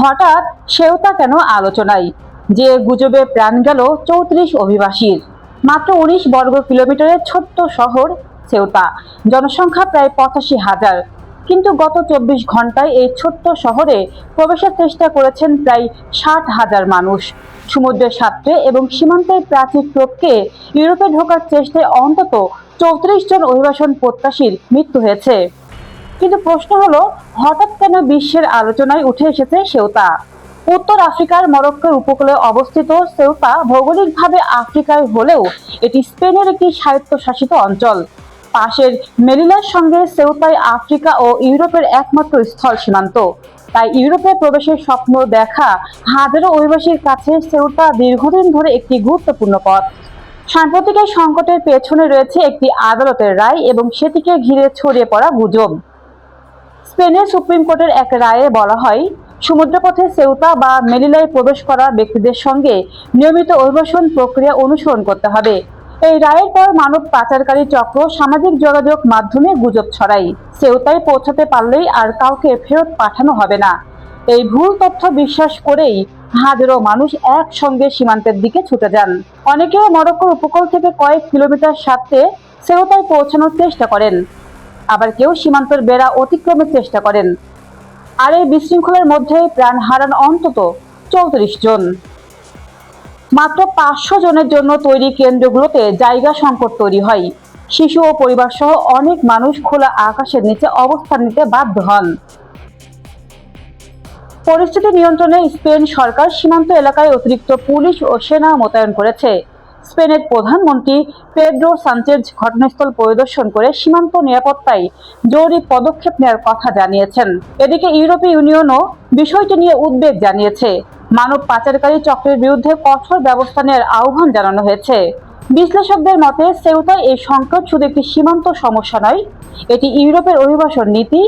হঠাৎ সেওতা কেন আলোচনায়? যে গুজবে প্রাণ গেল 34 অভিবাসীর। মাত্র 19 বর্গ কিলোমিটারের ছোট্ট শহর সেওতা, জনসংখ্যা প্রায় 85,000। কিন্তু গত 24 ঘন্টায় এই ছোট্ট শহরে প্রবেশের চেষ্টা করেছেন প্রায় 60,000 মানুষ। সমুদ্রের সাথে এবং সীমান্তের প্রাচীর টপকে ইউরোপে ঢোকার চেষ্টায় অন্তত 34 জন অভিবাসন প্রত্যাশীর মৃত্যু হয়েছে। কিন্তু প্রশ্ন হলো, হঠাৎ কেন বিশ্বের আলোচনায় উঠে এসেছে সেওতা? উত্তর আফ্রিকার মরক্কোর উপকূলে অবস্থিত সেওতা ভৌগোলিকভাবে আফ্রিকায় হলেও এটি স্পেনের একটি স্বায়ত্তশাসিত অঞ্চল। পাশের মেলিলার সঙ্গে সেওতায় আফ্রিকা ও ইউরোপের একমাত্র স্থল সীমান্ত। তাই ইউরোপে প্রবেশের স্বপ্ন দেখা হাজারো অভিবাসীর কাছে সেওতা দীর্ঘদিন ধরে একটি গুরুত্বপূর্ণ পথ। সাম্প্রতিক এই সংকটের পেছনে রয়েছে একটি আদালতের রায় এবং সেটিকে ঘিরে ছড়িয়ে পড়া গুজব। স্পেনের সুপ্রিম কোর্টের এক রায়ে বলা হয়, সমুদ্রপথে সেউতা বা মেলিলায় প্রবেশ করা ব্যক্তিদের সঙ্গে নিয়মিত অভিবাসন প্রক্রিয়া অনুসরণ করতে হবে। এই রায়ের পর মানব পাচারকারী চক্র সামাজিক যোগাযোগ মাধ্যমে গুজব ছড়ায়, সেউতায় পৌঁছাতে পারলেই আর কাউকে ফেরত পাঠানো হবে না। এই ভুল তথ্য বিশ্বাস করেই হাজারো মানুষ একসঙ্গে সীমান্তের দিকে ছুটে যান। অনেকে মরক্কোর উপকূল থেকে কয়েক কিলোমিটার সাথে সেউতায় পৌঁছানোর চেষ্টা করেন, আবার কেউ সীমান্তের বেড়া অতিক্রমের চেষ্টা করেন। আর এই বিশৃঙ্খলের মধ্যে প্রাণ হারান অন্তত 34 জন। মাত্র 500 জনের জন্য তৈরি কেন্দ্রগুলোতে জায়গা সংকট তৈরি হয়। শিশু ও পরিবার সহ অনেক মানুষ খোলা আকাশের নিচে অবস্থান নিতে বাধ্য হন। পরিস্থিতি নিয়ন্ত্রণে স্পেন সরকার সীমান্ত এলাকায় অতিরিক্ত পুলিশ ও সেনা মোতায়েন করেছে। স্পেনের প্রধানমন্ত্রী পেড্রো সানচেজ ঘটনাস্থল পরিদর্শন করে সীমান্ত নিরাপত্তায় জরুরি পদক্ষেপ নেওয়ার কথা জানিয়েছেন। এদিকে ইউরোপীয় ইউনিয়নও বিষয়টি নিয়ে উদ্বেগ জানিয়েছে। মানব পাচারকারী চক্রের বিরুদ্ধে কঠোর ব্যবস্থা নেওয়ার আহ্বান জানানো হয়েছে। বিশ্লেষকদের মতে সেউতায় এই সংকট শুধু একটি সীমান্ত সমস্যা নয়, এটি ইউরোপের অভিবাসন নীতি,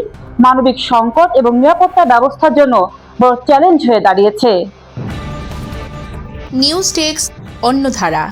মানবিক সংকট এবং নিরাপত্তা ব্যবস্থার জন্য বড় চ্যালেঞ্জ হয়ে দাঁড়িয়েছে। News desk অন্যধারা।